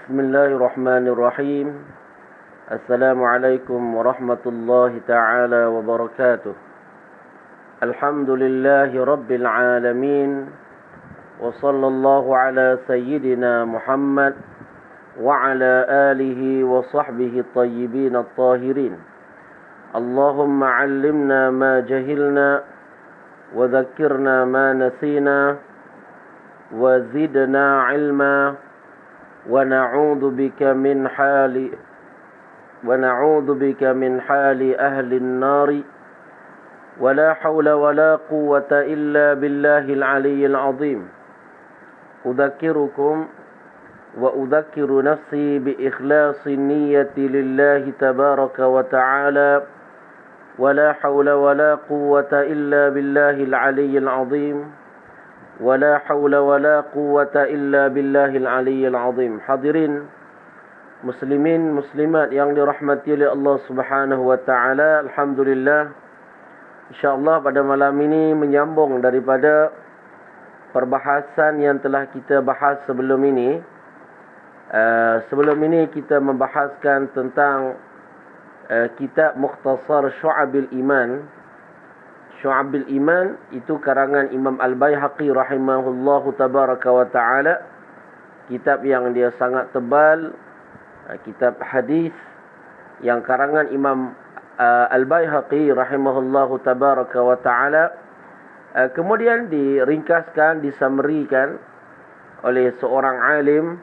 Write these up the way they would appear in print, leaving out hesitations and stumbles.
Bismillahirrahmanirrahim. Assalamualaikum warahmatullahi ta'ala wabarakatuh. Alhamdulillahi rabbil alamin. Wa sallallahu ala sayyidina Muhammad wa ala alihi wa sahbihi tayyibin at-tahirin. Allahumma 'allimna ma jahilna wa dhakkirna ma nasina wa zidna 'ilma ونعوذ بك من حال أهل النار ولا حول ولا قوة إلا بالله العلي العظيم أذكركم وأذكر نفسي بإخلاص النية لله تبارك وتعالى ولا حول ولا قوة إلا بالله العلي العظيم ولا حول ولا قوة إلا بالله العلي العظيم. Hadirin muslimin muslimat yang dirahmati oleh Allah Subhanahu wa taala, alhamdulillah, insyaallah pada malam ini menyambung daripada perbahasan yang telah kita bahas sebelum ini. Sebelum ini kita membahaskan tentang kitab Mukhtasar Syu'abil Iman. Syu'abil Iman itu karangan Imam Al-Baihaqi rahimahullahu tabaraka wa ta'ala. Kitab yang dia sangat tebal, kitab hadis yang karangan Imam Al-Baihaqi rahimahullahu tabaraka wa ta'ala. Kemudian diringkaskan, disamerikan oleh seorang alim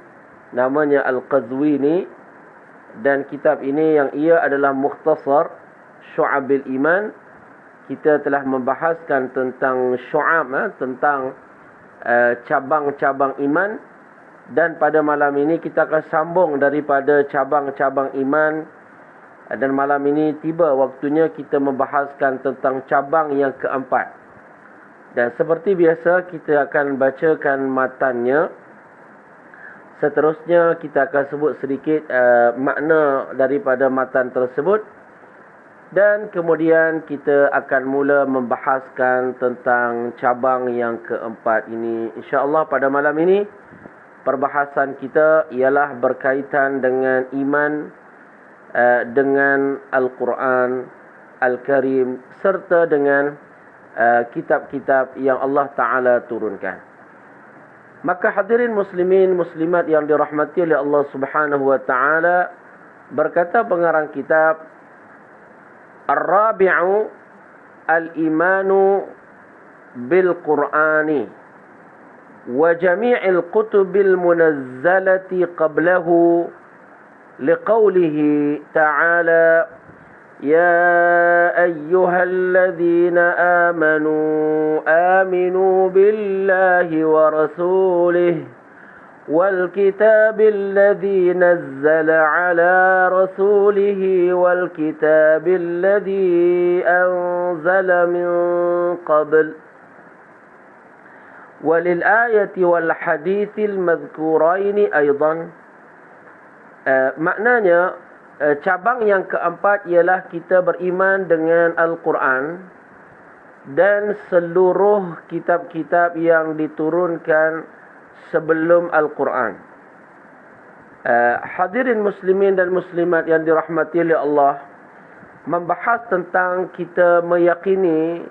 namanya Al-Qazwini. Dan kitab ini yang ia adalah Mukhtasar Syu'abil Iman. Kita telah membahaskan tentang syu'ab, tentang cabang-cabang iman. Dan pada malam ini kita akan sambung daripada cabang-cabang iman. Dan malam ini tiba waktunya kita membahaskan tentang cabang yang keempat. Dan seperti biasa kita akan bacakan matannya. Seterusnya kita akan sebut sedikit makna daripada matan tersebut. Dan kemudian kita akan mula membahaskan tentang cabang yang keempat ini. InsyaAllah pada malam ini perbahasan kita ialah berkaitan dengan iman, dengan Al-Quran Al-Karim, serta dengan kitab-kitab yang Allah Ta'ala turunkan. Maka hadirin muslimin muslimat yang dirahmati oleh Allah Subhanahu wa Ta'ala, berkata pengarang kitab, Ar-Rabi'u al-imanu bil-Qur'ani wa jami'il kutubil munazzalati qablahu liqawlihi ta'ala ya ayyuhalladzina aminu billahi wa rasulihi والكتاب الذي نزل على رسوله والكتاب الذي أنزل من قبل وللآية والحديث المذكورين أيضا. Maknanya cabang yang keempat ialah kita beriman dengan Al-Quran dan seluruh kitab-kitab yang diturunkan sebelum Al-Quran. Hadirin muslimin dan muslimat yang dirahmati oleh Allah, membahas tentang kita meyakini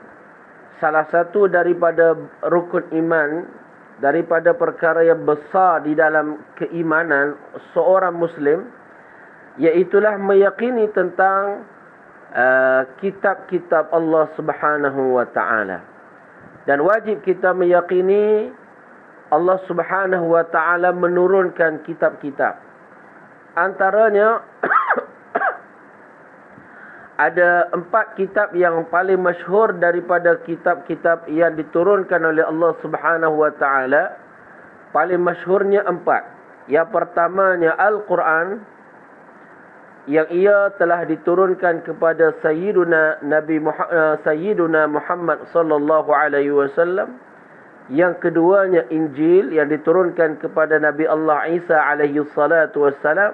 salah satu daripada rukun iman, daripada perkara yang besar di dalam keimanan seorang muslim, iaitulah meyakini tentang kitab-kitab Allah Subhanahu wa ta'ala. Dan wajib kita meyakini Allah Subhanahu wa ta'ala menurunkan kitab-kitab. Antaranya ada 4 kitab yang paling masyhur daripada kitab-kitab yang diturunkan oleh Allah Subhanahu wa ta'ala. Paling masyhurnya 4. Yang pertamanya Al-Quran, yang ia telah diturunkan kepada Sayyiduna Muhammad sallallahu alaihi wasallam. Yang keduanya Injil yang diturunkan kepada Nabi Allah Isa alaihi salatu wassalam.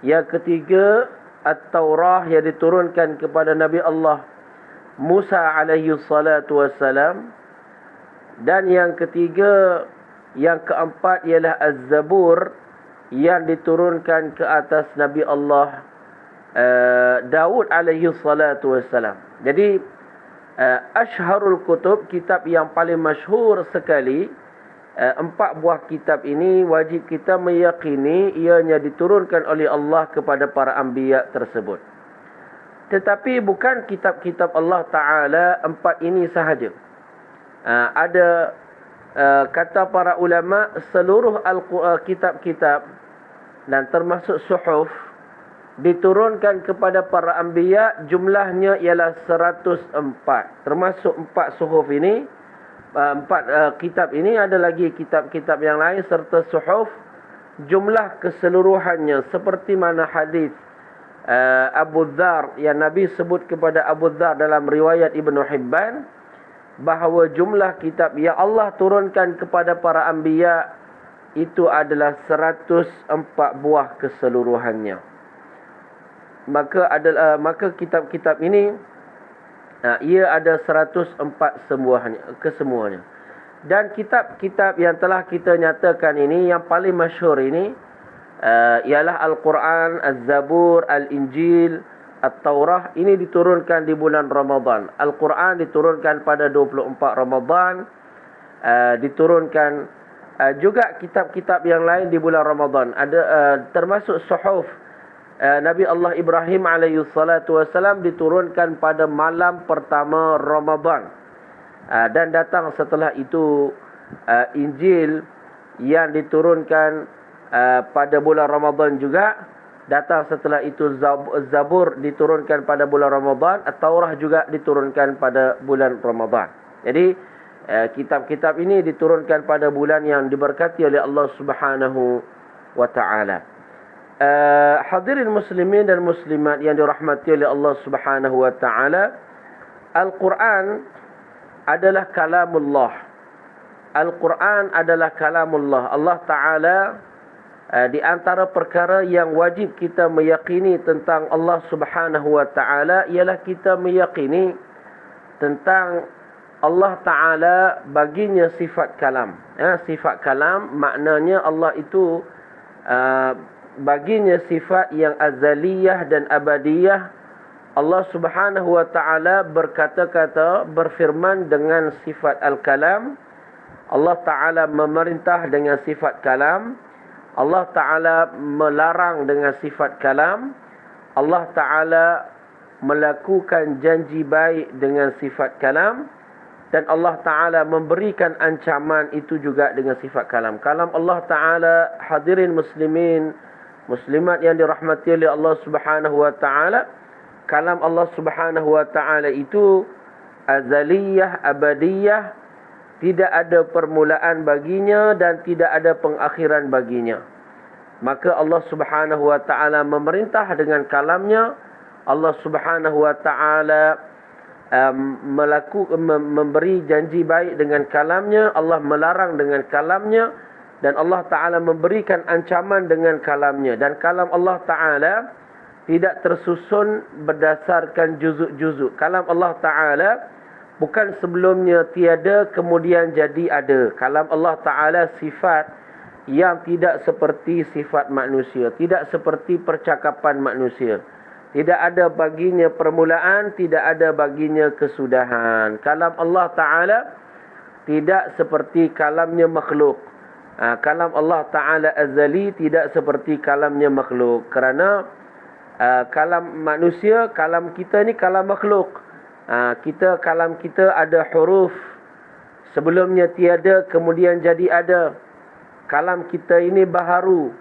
Yang ketiga At-Taurah yang diturunkan kepada Nabi Allah Musa alaihi salatu wassalam. Dan yang ketiga, yang keempat ialah Az-Zabur yang diturunkan ke atas Nabi Allah Daud alaihi salatu wassalam. Jadi Ashharul Kutub, kitab yang paling masyhur sekali, 4 buah kitab ini wajib kita meyakini ianya diturunkan oleh Allah kepada para anbiya tersebut. Tetapi bukan kitab-kitab Allah Ta'ala 4 ini sahaja. Ada kata para ulama, seluruh kitab-kitab dan termasuk suhuf diturunkan kepada para anbiya, jumlahnya ialah 104. Termasuk 4 suhuf ini, 4 kitab ini, ada lagi kitab-kitab yang lain serta suhuf. Jumlah keseluruhannya seperti mana hadis Abu Dzar yang Nabi sebut kepada Abu Dzar dalam riwayat Ibnu Hibban, bahawa jumlah kitab yang Allah turunkan kepada para anbiya itu adalah 104 buah keseluruhannya. Maka kitab-kitab ini ia ada 104 kesemuanya. Dan kitab-kitab yang telah kita nyatakan ini, yang paling masyhur ini ialah Al-Quran, Az-Zabur, Al-Injil, At-Taurah. Ini diturunkan di bulan Ramadan. Al-Quran diturunkan pada 24 Ramadan. Diturunkan juga kitab-kitab yang lain di bulan Ramadan. Ada termasuk suhuf Nabi Allah Ibrahim alaihi salatu wasalam diturunkan pada malam pertama Ramadan. Dan datang setelah itu Injil yang diturunkan pada bulan Ramadan juga. Datang setelah itu Zabur diturunkan pada bulan Ramadan. At-Taurah juga diturunkan pada bulan Ramadan. Jadi kitab-kitab ini diturunkan pada bulan yang diberkati oleh Allah Subhanahu wa ta'ala. Hadirin muslimin dan muslimat yang dirahmati oleh Allah Subhanahu wa ta'ala, Al-Quran adalah kalamullah. Al-Quran adalah kalamullah. Allah Ta'ala, di antara perkara yang wajib kita meyakini tentang Allah Subhanahu wa ta'ala ialah kita meyakini tentang Allah Ta'ala baginya sifat kalam. Sifat kalam maknanya Allah itu baginya sifat yang azaliyah dan abadiyah. Allah Subhanahu wa ta'ala berkata-kata, berfirman dengan sifat al-kalam. Allah Ta'ala memerintah dengan sifat kalam. Allah Ta'ala melarang dengan sifat kalam. Allah Ta'ala melakukan janji baik dengan sifat kalam. Dan Allah Ta'ala memberikan ancaman itu juga dengan sifat kalam. Kalam Allah Ta'ala, hadirin muslimin, muslimat yang dirahmati oleh Allah Subhanahu wa ta'ala, kalam Allah Subhanahu wa ta'ala itu azaliyah, abadiyah, tidak ada permulaan baginya dan tidak ada pengakhiran baginya. Maka Allah Subhanahu wa ta'ala memerintah dengan kalamnya. Allah Subhanahu wa ta'ala memberi janji baik dengan kalamnya. Allah melarang dengan kalamnya. Dan Allah Ta'ala memberikan ancaman dengan kalamnya. Dan kalam Allah Ta'ala tidak tersusun berdasarkan juzuk-juzuk. Kalam Allah Ta'ala bukan sebelumnya tiada kemudian jadi ada. Kalam Allah Ta'ala sifat yang tidak seperti sifat manusia. Tidak seperti percakapan manusia. Tidak ada baginya permulaan, tidak ada baginya kesudahan. Kalam Allah Ta'ala tidak seperti kalamnya makhluk. Kalam Allah Ta'ala azali tidak seperti kalamnya makhluk. Kerana kalam manusia, kalam kita ni kalam makhluk. Kalam kita ada huruf. Sebelumnya tiada, kemudian jadi ada. Kalam kita ini baharu.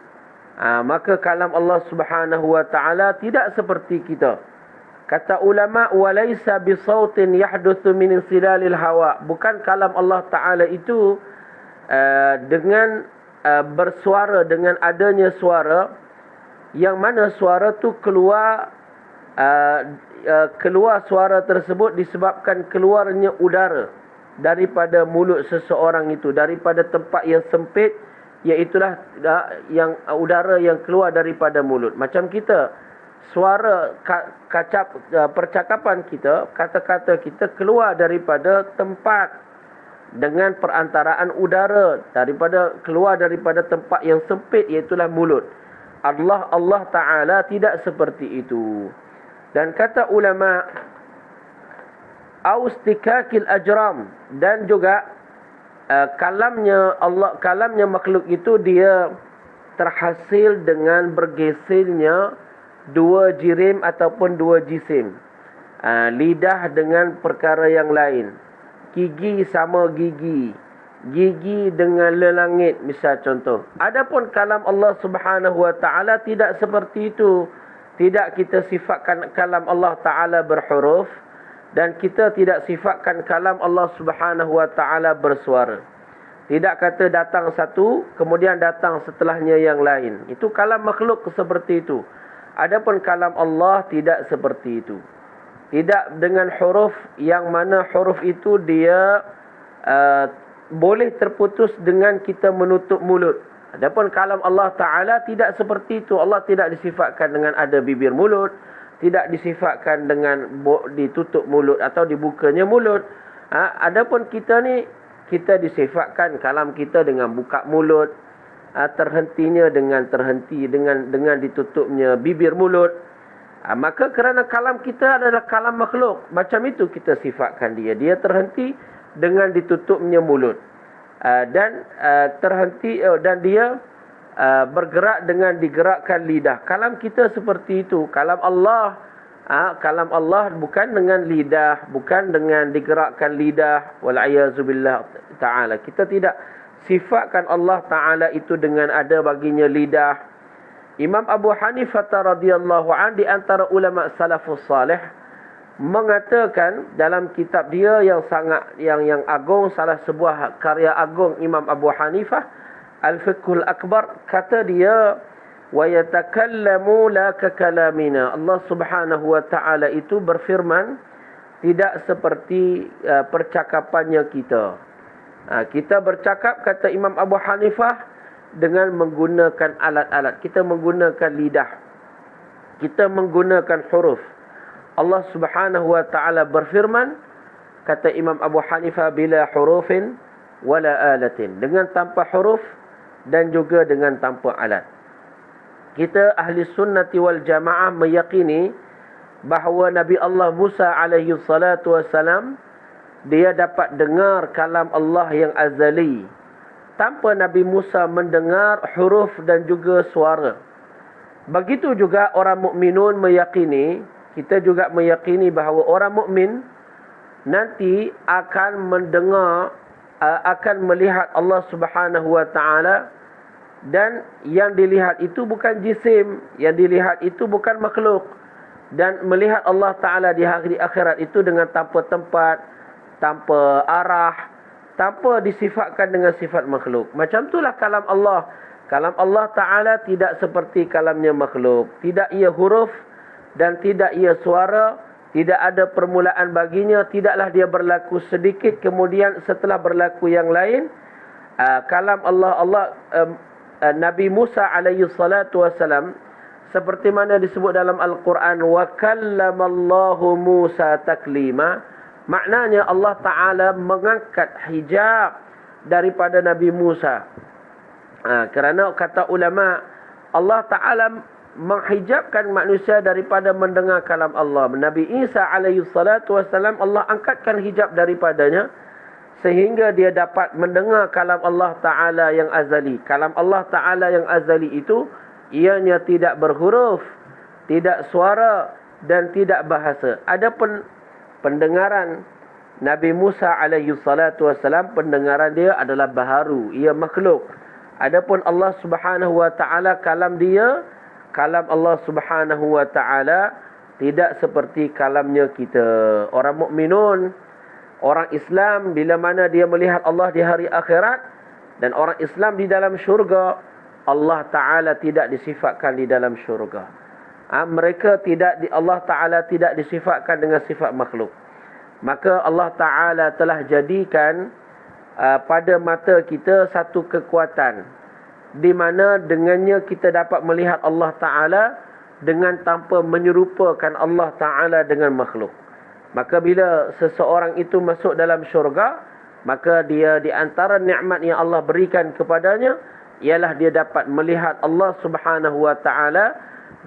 Maka kalam Allah Subhanahu wa ta'ala tidak seperti kita. Kata ulama, walaysa bisautin yahduthu min insilalil hawa. Bukan kalam Allah Ta'ala itu dengan bersuara, dengan adanya suara, yang mana suara tu keluar suara tersebut disebabkan keluarnya udara daripada mulut seseorang itu, daripada tempat yang sempit, iaitulah yang udara yang keluar daripada mulut. Macam kita, suara percakapan kita, kata-kata kita keluar daripada tempat dengan perantaraan udara keluar daripada tempat yang sempit, iaitulah mulut. Allah Ta'ala tidak seperti itu. Dan kata ulama, austikakil ajram, dan juga kalamnya makhluk itu dia terhasil dengan bergesilnya dua jirim ataupun dua jisim. Lidah dengan perkara yang lain, gigi sama gigi, gigi dengan lelangit, misal contoh. Adapun kalam Allah Subhanahu wa taala tidak seperti itu. Tidak kita sifatkan kalam Allah Taala berhuruf, dan kita tidak sifatkan kalam Allah Subhanahu wa taala bersuara. Tidak kata datang satu kemudian datang setelahnya yang lain. Itu kalam makhluk seperti itu. Adapun kalam Allah tidak seperti itu. Tidak dengan huruf, yang mana huruf itu dia boleh terputus dengan kita menutup mulut. Adapun kalam Allah Ta'ala tidak seperti itu. Allah tidak disifatkan dengan ada bibir mulut, tidak disifatkan dengan ditutup mulut atau dibukanya mulut. Adapun kita ni, kita disifatkan kalam kita dengan buka mulut, terhentinya dengan terhenti dengan ditutupnya bibir mulut. Maka kerana kalam kita adalah kalam makhluk, macam itu kita sifatkan dia. Dia terhenti dengan ditutupnya mulut. Dan terhenti dan dia bergerak dengan digerakkan lidah. Kalam kita seperti itu. Kalam Allah bukan dengan lidah, bukan dengan digerakkan lidah. Wal'ayazubillah ta'ala. Kita tidak sifatkan Allah Ta'ala itu dengan ada baginya lidah. Imam Abu Hanifah radhiyallahu an, di antara ulama salafus salih, mengatakan dalam kitab dia yang sangat yang agung, salah sebuah karya agung Imam Abu Hanifah, Al-Fiqhul Akbar, kata dia, wa yatakallamu la ka kalamina. Allah Subhanahu wa taala itu berfirman tidak seperti percakapannya kita. Kita bercakap, kata Imam Abu Hanifah, dengan menggunakan alat-alat. Kita menggunakan lidah, kita menggunakan huruf. Allah Subhanahu wa taala berfirman, kata Imam Abu Hanifah, bila hurufin wala alatin, dengan tanpa huruf dan juga dengan tanpa alat. Kita ahli sunnati wal jamaah meyakini bahawa Nabi Allah Musa alaihi salatu wassalam, dia dapat dengar kalam Allah yang azali tanpa Nabi Musa mendengar huruf dan juga suara. Begitu juga orang mukminun meyakini, kita juga meyakini bahawa orang mukmin nanti akan mendengar, akan melihat Allah Subhanahu wa taala, dan yang dilihat itu bukan jisim, yang dilihat itu bukan makhluk, dan melihat Allah Taala di hari akhirat itu dengan tanpa tempat, tanpa arah, tanpa disifatkan dengan sifat makhluk. Macam itulah kalam Allah. Kalam Allah Ta'ala tidak seperti kalamnya makhluk. Tidak ia huruf dan tidak ia suara. Tidak ada permulaan baginya. Tidaklah dia berlaku sedikit kemudian setelah berlaku yang lain. Kalam Allah Nabi Musa alaihi salatu wassalam, seperti mana disebut dalam Al-Quran, wa kallamallahu Musa taklima. Maknanya Allah Ta'ala mengangkat hijab daripada Nabi Musa. Kerana kata ulama, Allah Ta'ala menghijabkan manusia daripada mendengar kalam Allah. Nabi Isa alaihi salatu wassalam, Allah angkatkan hijab daripadanya sehingga dia dapat mendengar kalam Allah Ta'ala yang azali. Kalam Allah Ta'ala yang azali itu, ianya tidak berhuruf, tidak suara dan tidak bahasa. Adapun pendengaran Nabi Musa alaihi salatu wassalam, pendengaran dia adalah baharu, ia makhluk. Adapun Allah Subhanahu wa taala, kalam dia, kalam Allah Subhanahu wa taala tidak seperti kalamnya kita. Orang mukminun, orang Islam, bila mana dia melihat Allah di hari akhirat, dan orang Islam di dalam syurga, Allah Taala tidak disifatkan di dalam syurga. Mereka Allah Ta'ala tidak disifatkan dengan sifat makhluk. Maka Allah Ta'ala telah jadikan pada mata kita satu kekuatan, di mana dengannya kita dapat melihat Allah Ta'ala dengan tanpa menyerupakan Allah Ta'ala dengan makhluk. Maka bila seseorang itu masuk dalam syurga, maka dia di antara nikmat yang Allah berikan kepadanya ialah dia dapat melihat Allah Subhanahu wa taala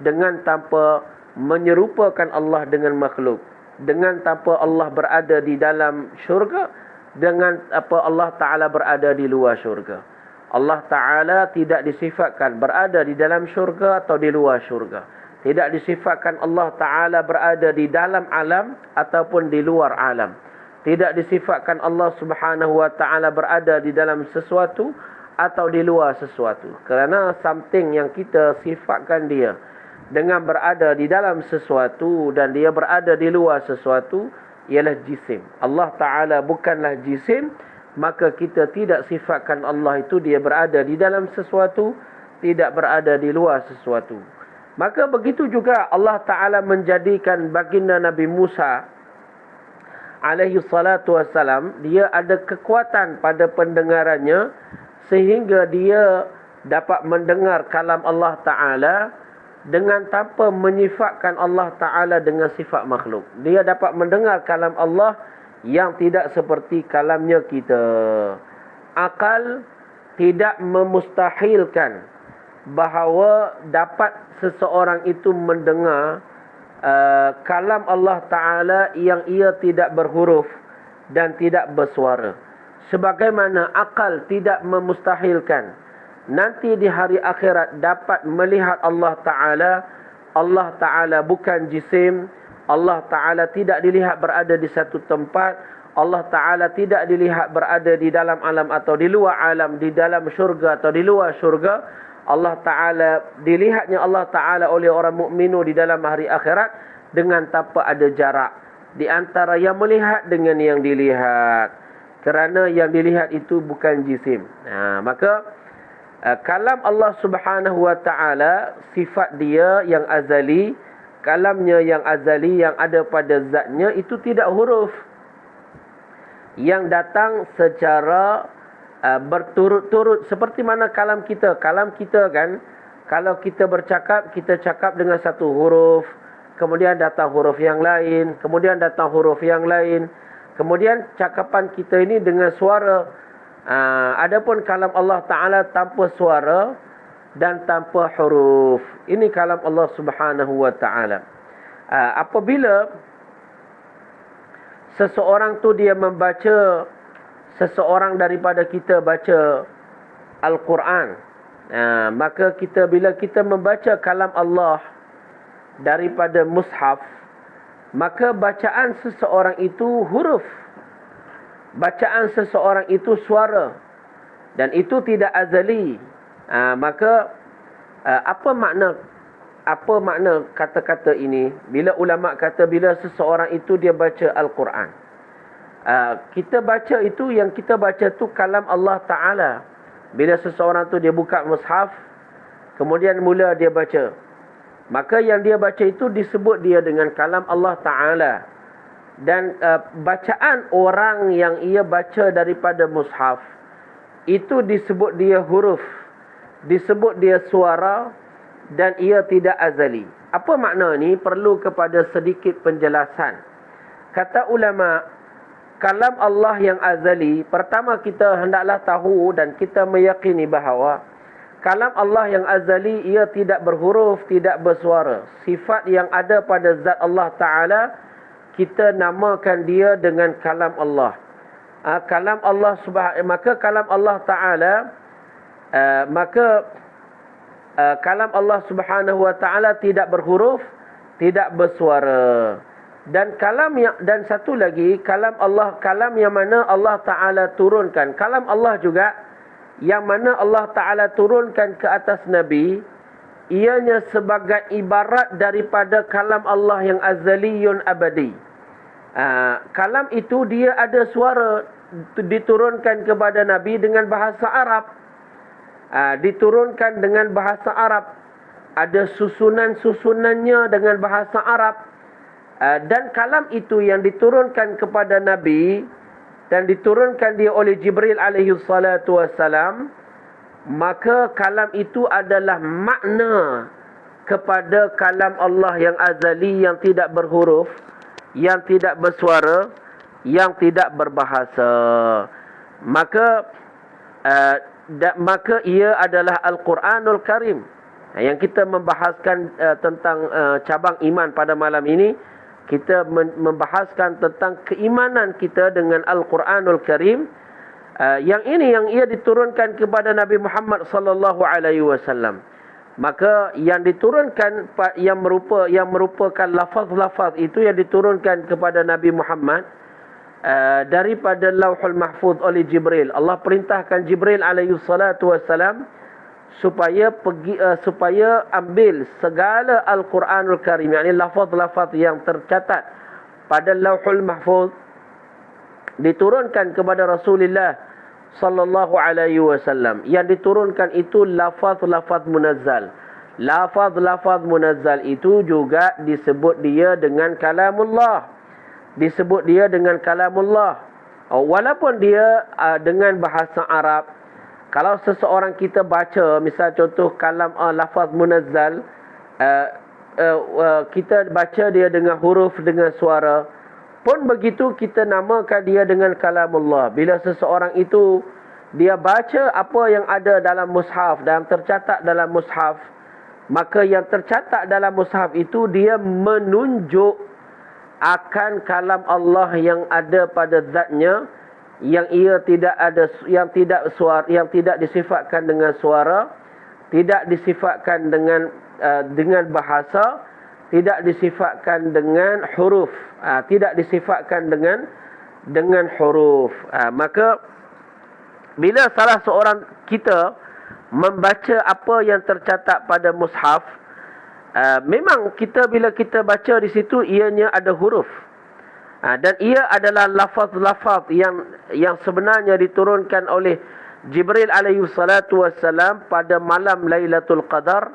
dengan tanpa menyerupakan Allah dengan makhluk, dengan tanpa Allah berada di dalam syurga, dengan apa Allah taala berada di luar syurga. Allah taala tidak disifatkan berada di dalam syurga atau di luar syurga. Tidak disifatkan Allah taala berada di dalam alam ataupun di luar alam. Tidak disifatkan Allah Subhanahu wa taala berada di dalam sesuatu atau di luar sesuatu. Kerana something yang kita sifatkan dia dengan berada di dalam sesuatu dan dia berada di luar sesuatu ialah jisim. Allah taala bukanlah jisim, maka kita tidak sifatkan Allah itu dia berada di dalam sesuatu, tidak berada di luar sesuatu. Maka begitu juga Allah taala menjadikan baginda Nabi Musa alaihi salatu wassalam, dia ada kekuatan pada pendengarannya sehingga dia dapat mendengar kalam Allah taala dengan tanpa menyifatkan Allah taala dengan sifat makhluk. Dia dapat mendengar kalam Allah yang tidak seperti kalamnya kita. Akal tidak memustahilkan bahawa dapat seseorang itu mendengar kalam Allah taala yang ia tidak berhuruf dan tidak bersuara. Sebagaimana akal tidak memustahilkan nanti di hari akhirat dapat melihat Allah taala. Allah taala bukan jisim. Allah taala tidak dilihat berada di satu tempat. Allah taala tidak dilihat berada di dalam alam atau di luar alam, di dalam syurga atau di luar syurga. Allah taala dilihatnya Allah taala oleh orang mukmin di dalam hari akhirat dengan tanpa ada jarak di antara yang melihat dengan yang dilihat. Kerana yang dilihat itu bukan jisim. Maka kalam Allah Subhanahu wa taala, sifat dia yang azali, kalamnya yang azali yang ada pada zatnya itu tidak huruf yang datang secara berturut-turut seperti mana kalam kita. Kalam kita kan, kalau kita bercakap, kita cakap dengan satu huruf, kemudian datang huruf yang lain, kemudian datang huruf yang lain, kemudian cakapan kita ini dengan suara. Adapun kalam Allah taala tanpa suara dan tanpa huruf. Ini kalam Allah Subhanahu wa taala. Apabila seseorang tu dia membaca, seseorang daripada kita baca Al-Quran, maka bila kita membaca kalam Allah daripada mushaf, maka bacaan seseorang itu huruf, bacaan seseorang itu suara, dan itu tidak azali. Maka apa makna kata-kata ini? Bila ulama kata bila seseorang itu dia baca Al-Quran, kita baca itu, yang kita baca tu kalam Allah taala. Bila seseorang tu dia buka mushaf, kemudian mula dia baca, maka yang dia baca itu disebut dia dengan kalam Allah taala. Dan bacaan orang yang ia baca daripada mushaf itu disebut dia huruf, disebut dia suara, dan ia tidak azali. Apa makna ni? Perlu kepada sedikit penjelasan. Kata ulama, kalam Allah yang azali, pertama kita hendaklah tahu dan kita meyakini bahawa kalam Allah yang azali ia tidak berhuruf, tidak bersuara. Sifat yang ada pada zat Allah taala kita namakan dia dengan kalam Allah. Kalam Allah maka kalam Allah taala kalam Allah Subhanahu wa taala tidak berhuruf, tidak bersuara. Dan dan satu lagi, kalam Allah, kalam yang mana Allah taala turunkan, kalam Allah juga yang mana Allah taala turunkan ke atas Nabi, ianya sebagai ibarat daripada kalam Allah yang azaliyun abadi. Kalam itu dia ada suara, diturunkan kepada Nabi dengan bahasa Arab. Diturunkan dengan bahasa Arab, ada susunan-susunannya dengan bahasa Arab. Dan kalam itu yang diturunkan kepada Nabi dan diturunkan dia oleh Jibril alaihi salatu wassalam, maka kalam itu adalah makna kepada kalam Allah yang azali, yang tidak berhuruf, yang tidak bersuara, yang tidak berbahasa. maka maka ia adalah Al-Quranul Karim. Yang kita membahaskan tentang cabang iman pada malam ini, kita membahaskan tentang keimanan kita dengan Al-Quranul Karim. Yang ini yang ia diturunkan kepada Nabi Muhammad sallallahu alaihi wasallam. Maka yang diturunkan yang merupakan lafaz-lafaz itu yang diturunkan kepada Nabi Muhammad daripada Lauhul Mahfuz oleh Jibril. Allah perintahkan Jibril alaihi salatu wasalam supaya ambil segala Al-Quranul Karim, yakni lafaz-lafaz yang tercatat pada Lauhul Mahfuz, diturunkan kepada Rasulullah sallallahu alaihi wasallam. Yang diturunkan itu lafaz-lafaz munazzal. Lafaz-lafaz munazzal itu juga disebut dia dengan kalamullah. Disebut dia dengan kalamullah. Walaupun dia dengan bahasa Arab. Kalau seseorang kita baca, misal contoh kalam lafaz munazzal, kita baca dia dengan huruf, dengan suara, pun begitu kita namakan dia dengan kalamullah. Bila seseorang itu dia baca apa yang ada dalam mushaf dan tercatat dalam mushaf, maka yang tercatat dalam mushaf itu dia menunjuk akan kalam Allah yang ada pada zatnya, yang ia tidak ada, yang tidak disifatkan dengan suara, tidak disifatkan dengan bahasa, tidak disifatkan dengan huruf, tidak disifatkan dengan huruf. Maka bila salah seorang kita membaca apa yang tercatat pada mushaf, memang bila kita baca di situ ianya ada huruf, dan ia adalah lafaz-lafaz yang sebenarnya diturunkan oleh Jibril alaihi salatu wassalam pada malam Lailatul Qadar,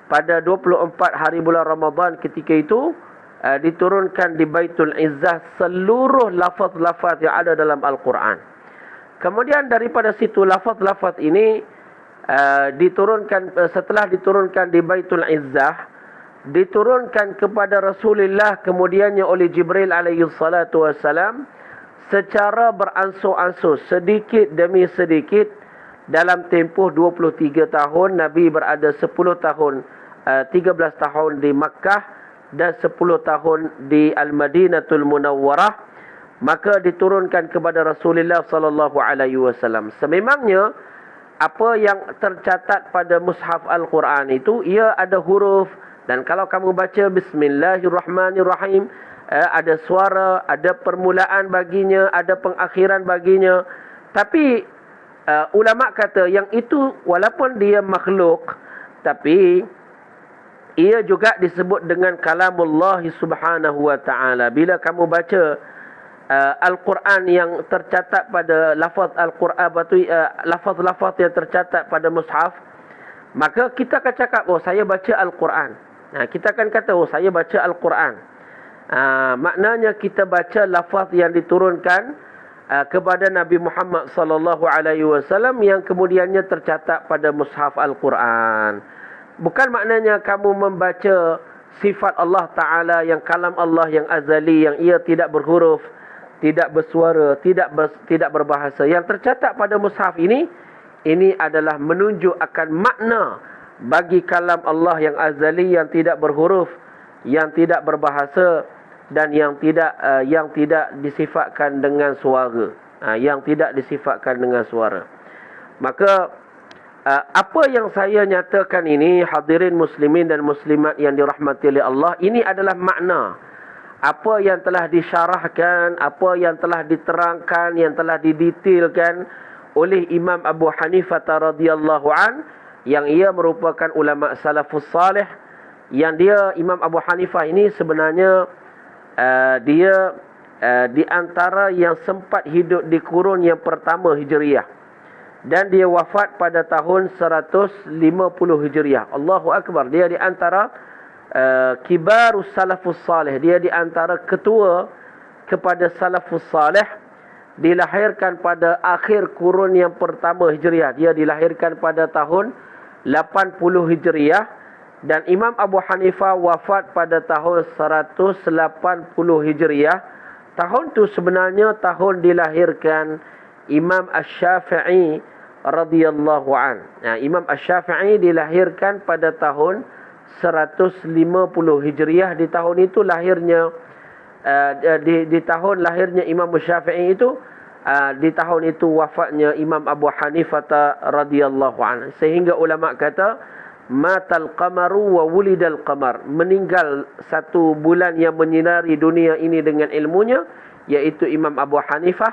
pada 24 hari bulan Ramadan ketika itu, diturunkan di Baitul Izzah seluruh lafaz-lafaz yang ada dalam Al-Quran. Kemudian daripada situ lafaz-lafaz ini diturunkan, setelah diturunkan di Baitul Izzah, diturunkan kepada Rasulullah kemudiannya oleh Jibril alaihi salatu wassalam secara beransur-ansur, sedikit demi sedikit. Dalam tempoh 23 tahun Nabi berada 13 tahun di Makkah dan 10 tahun di Al-Madinatul Munawwarah, maka diturunkan kepada Rasulullah sallallahu alaihi wasallam. Sememangnya apa yang tercatat pada mushaf Al-Quran itu ia ada huruf, dan kalau kamu baca Bismillahirrahmanirrahim, ada suara, ada permulaan baginya, ada pengakhiran baginya. Tapi ulama kata yang itu walaupun dia makhluk, tapi ia juga disebut dengan kalamullah subhanahu wa ta'ala. Bila kamu baca Al-Quran yang tercatat pada lafaz Al-Quran, lafaz-lafaz yang tercatat pada mushaf, maka kita akan cakap, oh saya baca Al-Quran. Kita akan kata, oh saya baca Al-Quran. Maknanya kita baca lafaz yang diturunkan kepada Nabi Muhammad sallallahu alaihi wasallam yang kemudiannya tercatat pada mushaf Al-Quran. Bukan maknanya kamu membaca sifat Allah Ta'ala yang kalam Allah yang azali, yang ia tidak berhuruf, tidak bersuara, tidak berbahasa. Yang tercatat pada mushaf ini adalah menunjuk akan makna bagi kalam Allah yang azali, yang tidak berhuruf, yang tidak berbahasa, dan yang tidak disifatkan dengan suara, yang tidak disifatkan dengan suara. Maka apa yang saya nyatakan ini, hadirin muslimin dan muslimat yang dirahmati oleh Allah, ini adalah makna apa yang telah disyarahkan, apa yang telah diterangkan, yang telah didetailkan oleh Imam Abu Hanifah radhiyallahu an, yang ia merupakan ulama salafus salih. Yang dia, Imam Abu Hanifah ini sebenarnya dia di antara yang sempat hidup di kurun yang pertama Hijriah, dan dia wafat pada tahun 150 Hijriah. Allahu Akbar. Dia di antara kibarus salafus salih. Dia di antara ketua kepada salafus salih. Dilahirkan pada akhir kurun yang pertama Hijriah. Dia dilahirkan pada tahun 80 Hijriah. Dan Imam Abu Hanifah wafat pada tahun 180 Hijriah. Tahun itu sebenarnya tahun dilahirkan Imam Asy-Syafi'i radhiyallahu an. Imam Asy-Syafi'i dilahirkan pada tahun 150 Hijriah. Di tahun itu lahirnya di tahun lahirnya Imam Syafi'i itu, di tahun itu wafatnya Imam Abu Hanifah radhiyallahu anhu. Sehingga ulama kata matal qamaru wa wulidal qamar, meninggal satu bulan yang menyinari dunia ini dengan ilmunya, yaitu Imam Abu Hanifah.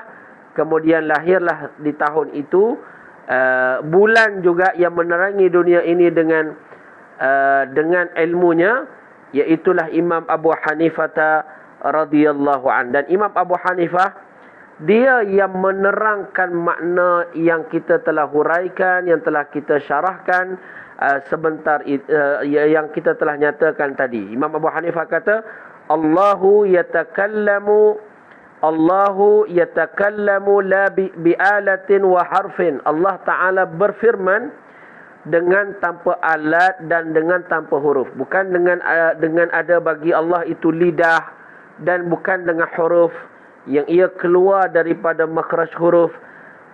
Kemudian lahirlah di tahun itu bulan juga yang menerangi dunia ini dengan ilmunya, yaitulah Imam Abu Hanifah radhiyallahu an. Dan Imam Abu Hanifah dia yang menerangkan makna yang kita telah huraikan, yang telah kita syarahkan sebentar, yang kita telah nyatakan tadi. Imam Abu Hanifah kata Allahu yatakallamu la bi'alatin wa harfin. Allah Ta'ala berfirman dengan tanpa alat dan dengan tanpa huruf. Bukan dengan ada bagi Allah itu lidah, dan bukan dengan huruf yang ia keluar daripada makhraj huruf.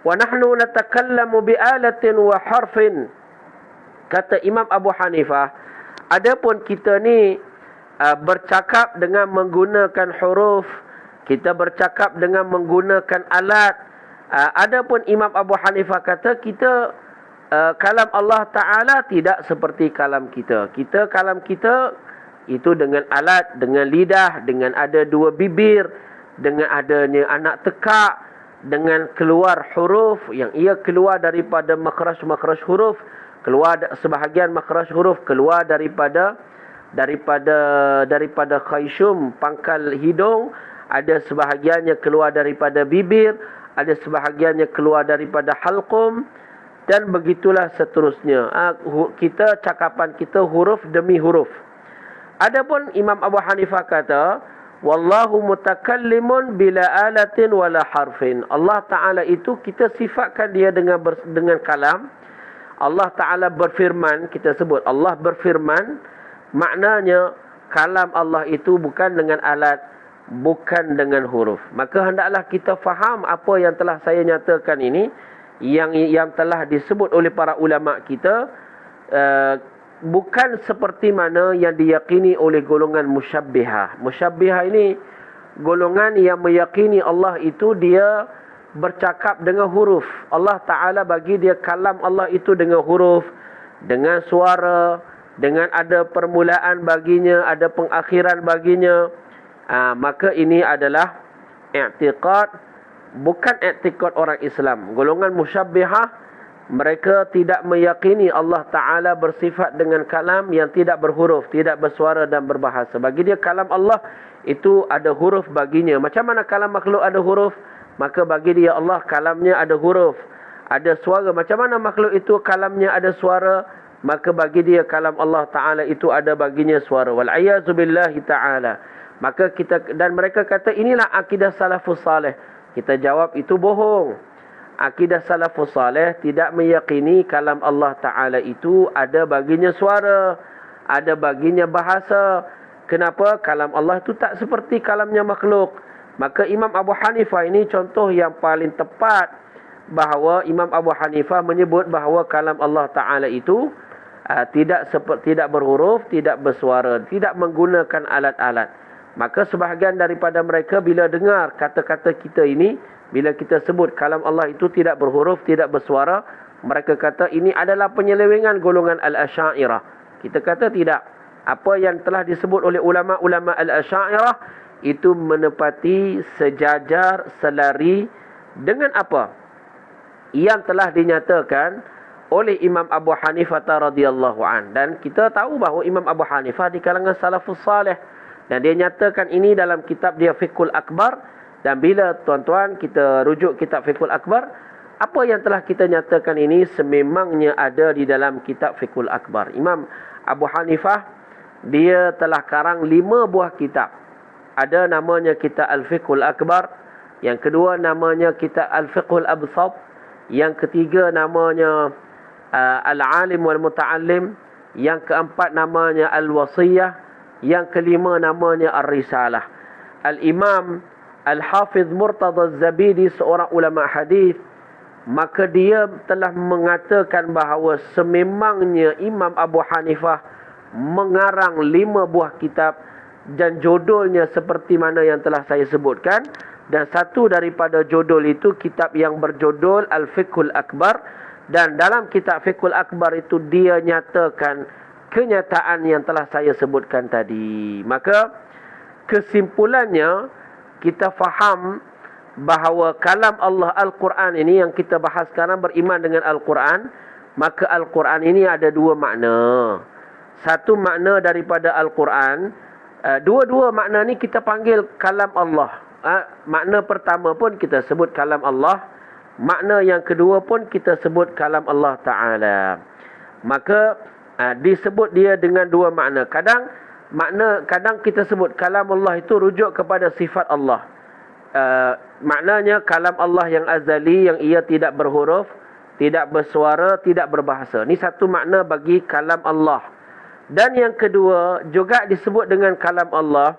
Wa nahnu natakallamu bi'alatin wa harfin. Kata Imam Abu Hanifah, adapun kita ni bercakap dengan menggunakan huruf, kita bercakap dengan menggunakan alat. Adapun Imam Abu Hanifah kata kita kalam Allah Ta'ala tidak seperti kalam kita. Kalam kita itu dengan alat, dengan lidah, dengan ada dua bibir, dengan adanya anak tekak, dengan keluar huruf yang ia keluar daripada makhraj huruf, keluar sebahagian makhraj huruf keluar daripada khayshum, pangkal hidung, ada sebahagiannya keluar daripada bibir, ada sebahagiannya keluar daripada halqum, dan begitulah seterusnya. Cakapan kita huruf demi huruf. Adapun Imam Abu Hanifah kata wallahu mutakallimun bila alatin wala harfin. Allah Ta'ala itu kita sifatkan dia dengan kalam. Allah Ta'ala berfirman, kita sebut Allah berfirman, maknanya kalam Allah itu bukan dengan alat, bukan dengan huruf. Maka hendaklah kita faham apa yang telah saya nyatakan ini, yang telah disebut oleh para ulama kita, bukan seperti mana yang diyakini oleh golongan musyabbihah. Musyabbihah ini golongan yang meyakini Allah itu dia bercakap dengan huruf. Allah Ta'ala bagi dia kalam Allah itu dengan huruf, dengan suara, dengan ada permulaan baginya, ada pengakhiran baginya. Maka ini adalah i'tiqad, bukan i'tiqad orang Islam. Golongan musyabbihah, mereka tidak meyakini Allah Ta'ala bersifat dengan kalam yang tidak berhuruf, tidak bersuara dan berbahasa. Bagi dia kalam Allah itu ada huruf baginya. Macam mana kalam makhluk ada huruf? Maka bagi dia Allah kalamnya ada huruf, ada suara. Macam mana makhluk itu kalamnya ada suara? Maka bagi dia kalam Allah Ta'ala itu ada baginya suara. Wal'ayazu billahi ta'ala. Maka dan mereka kata inilah akidah salafus salih. Kita jawab itu bohong. Akidah salafus salih tidak meyakini kalam Allah Ta'ala itu ada baginya suara, ada baginya bahasa. Kenapa? Kalam Allah itu tak seperti kalamnya makhluk. Maka Imam Abu Hanifah ini contoh yang paling tepat, bahawa Imam Abu Hanifah menyebut bahawa kalam Allah Ta'ala itu tidak berhuruf, tidak bersuara, tidak menggunakan alat-alat. Maka sebahagian daripada mereka bila dengar kata-kata kita ini, bila kita sebut kalam Allah itu tidak berhuruf, tidak bersuara, mereka kata ini adalah penyelewengan golongan Al-Asy'ariyah. Kita kata tidak. Apa yang telah disebut oleh ulama-ulama Al-Asy'ariyah itu menepati sejajar, selari dengan apa yang telah dinyatakan oleh Imam Abu Hanifah radhiyallahu an. Dan kita tahu bahawa Imam Abu Hanifah di kalangan salafus salih, dan dia nyatakan ini dalam kitab dia Fiqhul Akbar. Dan bila tuan-tuan kita rujuk kitab Fiqhul Akbar, apa yang telah kita nyatakan ini sememangnya ada di dalam kitab Fiqhul Akbar. Imam Abu Hanifah dia telah karang 5 buah kitab. Ada namanya kitab Al-Fiqhul Akbar, yang kedua namanya kitab Al-Fiqhul Absat, yang ketiga namanya Al-Alim wal Muta'allim, yang keempat namanya Al-Wasiyah, yang kelima namanya Ar-Risalah. Al-Imam Al-Hafiz Murtada Az-Zabidi, seorang ulama hadis, maka dia telah mengatakan bahawa sememangnya Imam Abu Hanifah mengarang 5 buah kitab dan judulnya seperti mana yang telah saya sebutkan. Dan satu daripada judul itu kitab yang berjudul Al-Fiqhul Akbar. Dan dalam kitab Fiqhul Akbar itu dia nyatakan kenyataan yang telah saya sebutkan tadi. Maka kesimpulannya kita faham bahawa kalam Allah Al-Quran ini yang kita bahas sekarang beriman dengan Al-Quran. Maka Al-Quran ini ada 2 makna. Satu makna daripada Al-Quran. Dua-dua makna ni kita panggil kalam Allah. Makna pertama pun kita sebut kalam Allah. Makna yang kedua pun kita sebut kalam Allah Ta'ala. Maka disebut dia dengan 2 makna. Kadang kita sebut kalam Allah itu rujuk kepada sifat Allah. Maknanya kalam Allah yang azali, yang ia tidak berhuruf, tidak bersuara, tidak berbahasa. Ini satu makna bagi kalam Allah. Dan yang kedua juga disebut dengan kalam Allah,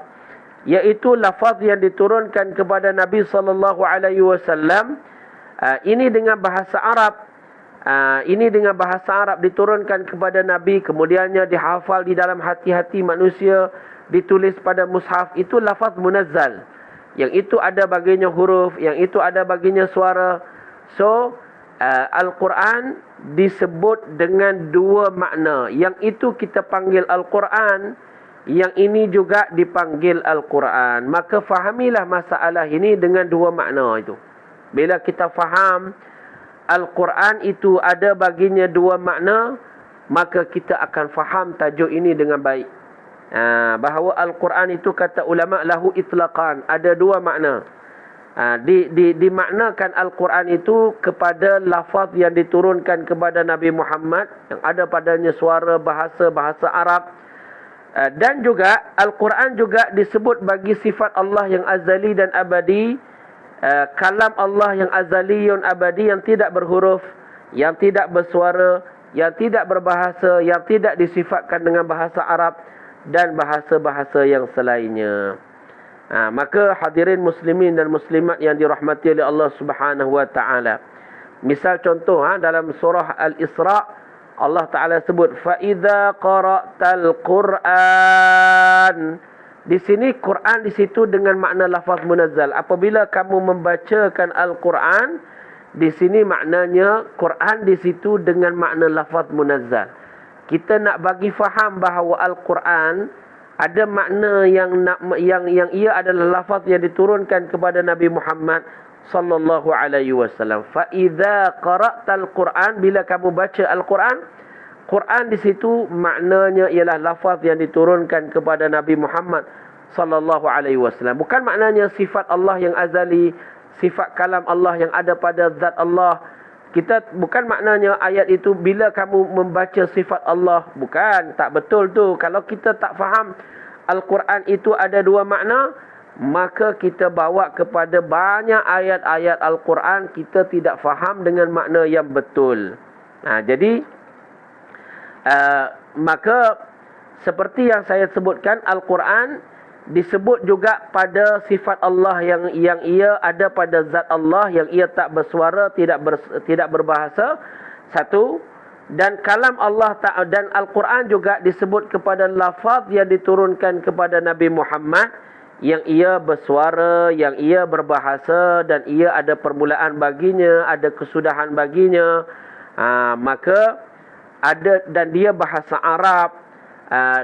iaitu lafaz yang diturunkan kepada Nabi SAW. Ini dengan bahasa Arab. Ini dengan bahasa Arab diturunkan kepada Nabi, kemudiannya dihafal di dalam hati-hati manusia, ditulis pada mushaf. Itu lafaz munazzal. Yang itu ada baginya huruf, yang itu ada baginya suara. So, Al-Quran disebut dengan 2 makna. Yang itu kita panggil Al-Quran, yang ini juga dipanggil Al-Quran. Maka fahamilah masalah ini dengan 2 makna itu. Bila kita faham Al-Quran itu ada baginya 2 makna, maka kita akan faham tajuk ini dengan baik. Bahawa Al-Quran itu kata ulama lahu itlaqan, ada 2 makna. Dimaknakan Al-Quran itu kepada lafaz yang diturunkan kepada Nabi Muhammad, yang ada padanya suara bahasa Arab. Dan juga Al-Quran juga disebut bagi sifat Allah yang azali dan abadi. Kalam Allah yang azali yang abadi, yang tidak berhuruf, yang tidak bersuara, yang tidak berbahasa, yang tidak disifatkan dengan bahasa Arab dan bahasa-bahasa yang selainnya. Maka hadirin muslimin dan muslimat yang dirahmati oleh Allah Subhanahu wa taala. Misal contoh dalam surah Al-Isra, Allah Taala sebut fa idza qara'tal Qur'an. Di sini Quran di situ dengan makna lafaz munazzal. Apabila kamu membacakan Al-Quran, di sini maknanya Quran di situ dengan makna lafaz munazzal. Kita nak bagi faham bahawa Al-Quran ada makna yang ia adalah lafaz yang diturunkan kepada Nabi Muhammad sallallahu alaihi wasallam. Fa idza qara'tal Quran, bila kamu baca Al-Quran, Quran di situ maknanya ialah lafaz yang diturunkan kepada Nabi Muhammad sallallahu alaihi wasallam. Bukan maknanya sifat Allah yang azali, sifat kalam Allah yang ada pada zat Allah. Bukan maknanya ayat itu bila kamu membaca sifat Allah. Bukan, tak betul tu. Kalau kita tak faham Al-Quran itu ada 2 makna, maka kita bawa kepada banyak ayat-ayat Al-Quran kita tidak faham dengan makna yang betul. Jadi maka seperti yang saya sebutkan, Al-Quran disebut juga pada sifat Allah yang ia ada pada zat Allah, yang ia tak bersuara, tidak berbahasa. Satu. Dan kalam Allah dan Al-Quran juga disebut kepada lafaz yang diturunkan kepada Nabi Muhammad, yang ia bersuara, yang ia berbahasa, dan ia ada permulaan baginya, ada kesudahan baginya. Maka ada, dan dia bahasa Arab,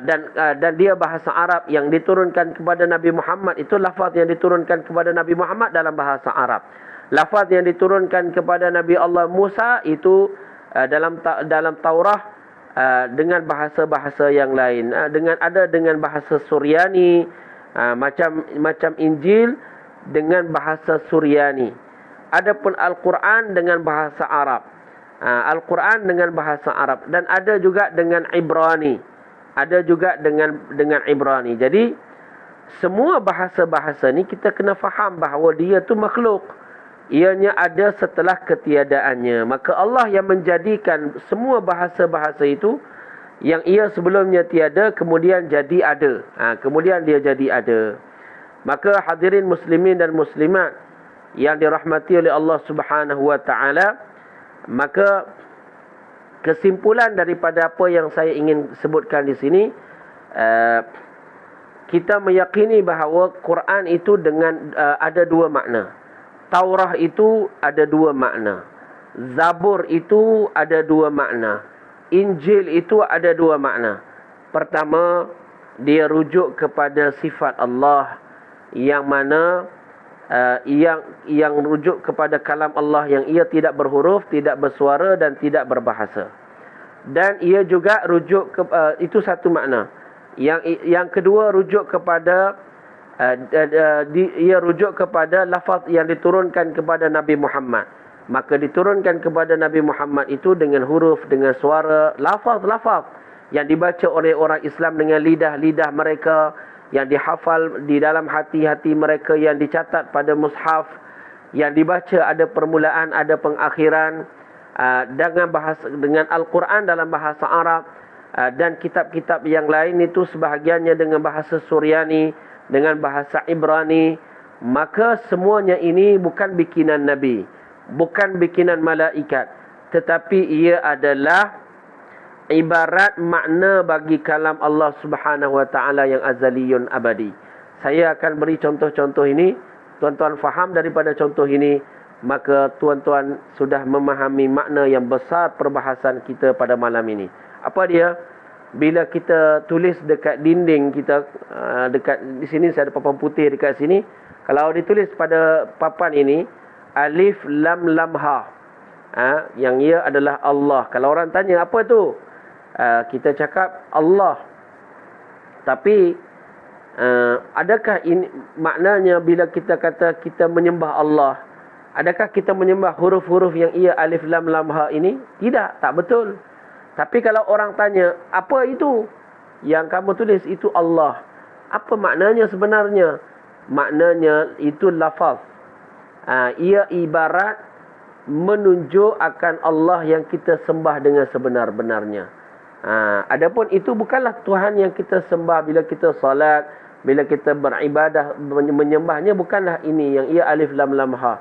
dan dia bahasa Arab yang diturunkan kepada Nabi Muhammad itu lafaz yang diturunkan kepada Nabi Muhammad dalam bahasa Arab. Lafaz yang diturunkan kepada Nabi Allah Musa itu dalam Taurah dengan bahasa-bahasa yang lain, dengan bahasa Suryani, macam Injil dengan bahasa Suryani. Adapun Al-Quran dengan bahasa Arab. Al-Quran dengan bahasa Arab, dan ada juga dengan Ibrani. Ada juga dengan Ibrani. Jadi semua bahasa-bahasa ni kita kena faham bahawa dia tu makhluk. Ianya ada setelah ketiadaannya. Maka Allah yang menjadikan semua bahasa-bahasa itu, yang ia sebelumnya tiada, kemudian jadi ada. Kemudian dia jadi ada. Maka hadirin muslimin dan muslimat yang dirahmati oleh Allah Subhanahu wa taala, Maka kesimpulan daripada apa yang saya ingin sebutkan di sini, kita meyakini bahawa Quran itu dengan ada dua makna. Taurah itu ada dua makna. Zabur itu ada dua makna. Injil itu ada dua makna. Pertama, dia rujuk kepada sifat Allah, yang mana yang rujuk kepada kalam Allah yang ia tidak berhuruf, tidak bersuara dan tidak berbahasa. Dan ia juga rujuk ke, itu satu makna. Yang kedua rujuk kepada ia rujuk kepada lafaz yang diturunkan kepada Nabi Muhammad. Maka diturunkan kepada Nabi Muhammad itu dengan huruf, dengan suara, lafaz-lafaz yang dibaca oleh orang Islam dengan lidah-lidah mereka, yang dihafal di dalam hati-hati mereka, yang dicatat pada mushaf, yang dibaca ada permulaan, ada pengakhiran, dengan Al-Quran dalam bahasa Arab, dan kitab-kitab yang lain itu sebahagiannya dengan bahasa Suryani, dengan bahasa Ibrani. Maka semuanya ini bukan bikinan Nabi, bukan bikinan malaikat, tetapi ia adalah ibarat makna bagi kalam Allah Subhanahu wa taala yang azaliyun abadi. Saya akan beri contoh-contoh ini. Tuan-tuan faham daripada contoh ini, maka tuan-tuan sudah memahami makna yang besar perbahasan kita pada malam ini. Apa dia? Bila kita tulis dekat dinding kita, dekat di sini saya ada papan putih dekat sini. Kalau ditulis pada papan ini alif lam lam ha, yang ia adalah Allah. Kalau orang tanya apa tu, kita cakap Allah. Tapi adakah ini maknanya bila kita kata kita menyembah Allah? Adakah kita menyembah huruf-huruf yang ia alif lam lam ha ini? Tidak, tak betul. Tapi kalau orang tanya, apa itu yang kamu tulis? Itu Allah. Apa maknanya sebenarnya? Maknanya itu lafaz. Ia ibarat menunjuk akan Allah yang kita sembah dengan sebenar-benarnya. Adapun itu bukanlah Tuhan yang kita sembah bila kita salat, bila kita beribadah, menyembahnya bukanlah ini yang ia alif lam lam ha.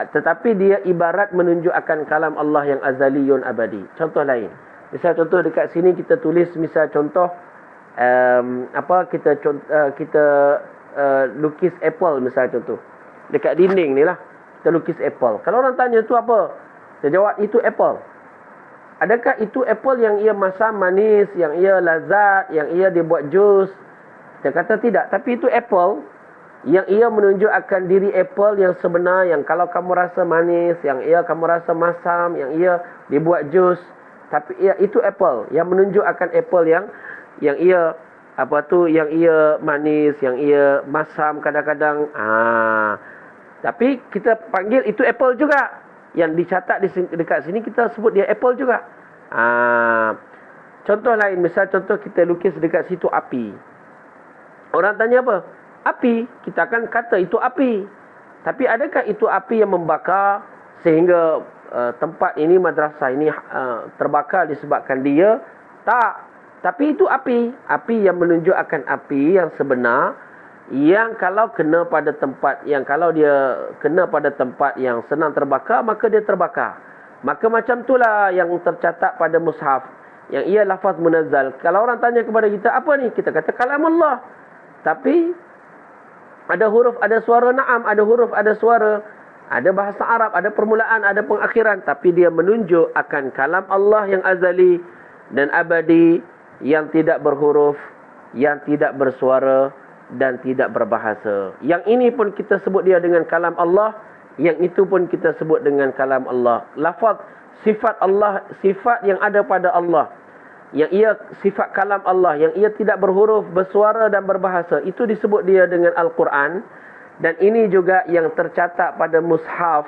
Tetapi dia ibarat menunjuk akan kalam Allah yang azaliyun abadi. Contoh lain. Misal contoh dekat sini kita tulis, misal contoh kita lukis apple, misal contoh. Dekat dinding ni lah kita lukis apple. Kalau orang tanya tu apa? Saya jawab itu apple. Adakah itu apple yang ia masam manis, yang ia lazat, yang ia dibuat jus? Kita kata tidak. Tapi itu apple yang ia menunjuk akan diri apple yang sebenar, yang kalau kamu rasa manis, yang ia kamu rasa masam, yang ia dibuat jus. Tapi itu apple yang menunjuk akan apple yang ia yang ia manis, yang ia masam kadang-kadang. Tapi kita panggil itu apple juga. Yang dicatat dekat sini kita sebut dia apple juga. Contoh lain, misal contoh kita lukis dekat situ api. Orang tanya apa? Api. Kita akan kata itu api. Tapi adakah itu api yang membakar sehingga tempat ini, madrasah ini terbakar disebabkan dia? Tak. Tapi itu api. Api yang menunjuk akan api yang sebenar, yang kalau kena pada tempat, yang kalau dia kena pada tempat yang senang terbakar, maka dia terbakar. Maka macam itulah yang tercatat pada mushaf, yang ia lafaz munazzal. Kalau orang tanya kepada kita, apa ni? Kita kata kalam Allah. Tapi ada huruf, ada suara, na'am, ada huruf, ada suara, ada bahasa Arab, ada permulaan, ada pengakhiran. Tapi dia menunjuk akan kalam Allah yang azali dan abadi, yang tidak berhuruf, yang tidak bersuara dan tidak berbahasa. Yang ini pun kita sebut dia dengan kalam Allah, yang itu pun kita sebut dengan kalam Allah. Lafaz sifat Allah, sifat yang ada pada Allah, yang ia sifat kalam Allah, yang ia tidak berhuruf, bersuara dan berbahasa, itu disebut dia dengan Al-Quran. Dan ini juga yang tercatat pada mushaf,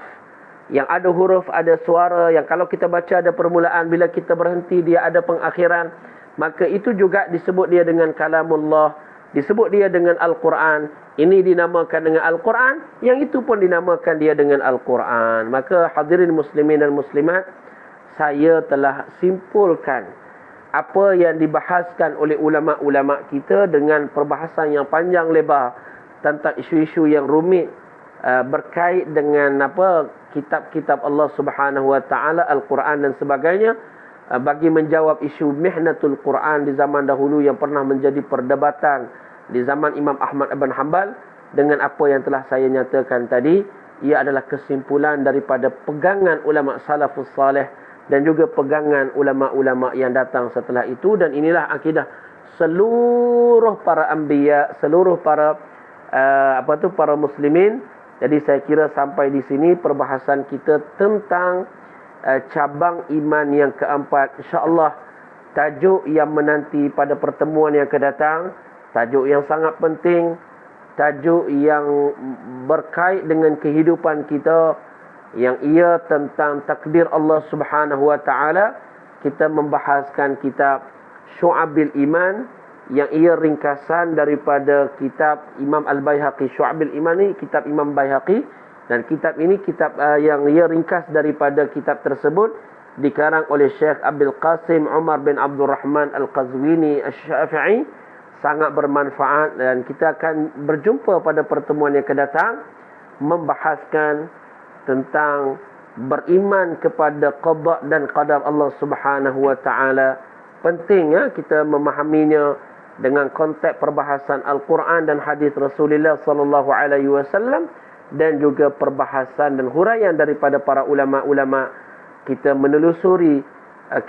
yang ada huruf, ada suara, yang kalau kita baca ada permulaan, bila kita berhenti dia ada pengakhiran. Maka itu juga disebut dia dengan kalamullah, disebut dia dengan Al-Quran. Ini dinamakan dengan Al-Quran, yang itu pun dinamakan dia dengan Al-Quran. Maka hadirin muslimin dan muslimat, saya telah simpulkan apa yang dibahaskan oleh ulama-ulama kita dengan perbahasan yang panjang lebar tentang isu-isu yang rumit berkait dengan kitab-kitab Allah Subhanahu wa taala, Al-Quran dan sebagainya, bagi menjawab isu mihnatul Quran di zaman dahulu yang pernah menjadi perdebatan di zaman Imam Ahmad bin Hanbal. Dengan apa yang telah saya nyatakan tadi, ia adalah kesimpulan daripada pegangan ulama salafus salih dan juga pegangan ulama-ulama yang datang setelah itu. Dan inilah akidah seluruh para anbiya, seluruh para para muslimin. Jadi saya kira sampai di sini perbahasan kita tentang cabang iman yang keempat. InsyaAllah tajuk yang menanti pada pertemuan yang akan datang, tajuk yang sangat penting, tajuk yang berkait dengan kehidupan kita, yang ia tentang takdir Allah Subhanahu wa taala. Kita membahaskan kitab Syu'abil Iman, yang ia ringkasan daripada kitab Imam Al-Baihaqi. Syu'abil Iman ni kitab Imam Baihaqi, dan kitab ini kitab yang ia ringkas daripada kitab tersebut dikarang oleh Syekh Abdul Qasim Umar bin Abdul Rahman Al-Qazwini Asy-Syafi'i. Sangat bermanfaat, dan kita akan berjumpa pada pertemuan yang akan datang membahaskan tentang beriman kepada qada dan qadar Allah Subhanahu wa taala. Penting kita memahaminya dengan konteks perbahasan Al-Quran dan hadis Rasulullah sallallahu alaihi wasallam, dan juga perbahasan dan huraian daripada para ulama-ulama. Kita menelusuri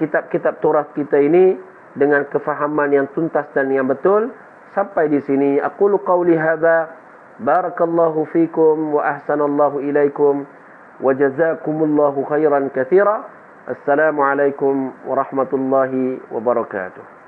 kitab-kitab Taurat kita ini dengan kefahaman yang tuntas dan yang betul. Sampai di sini aqulu qawli hadza, barakallahu fikum wa ahsanallahu ilaikum wa jazakumullahu khairan katsira. Assalamualaikum warahmatullahi wabarakatuh.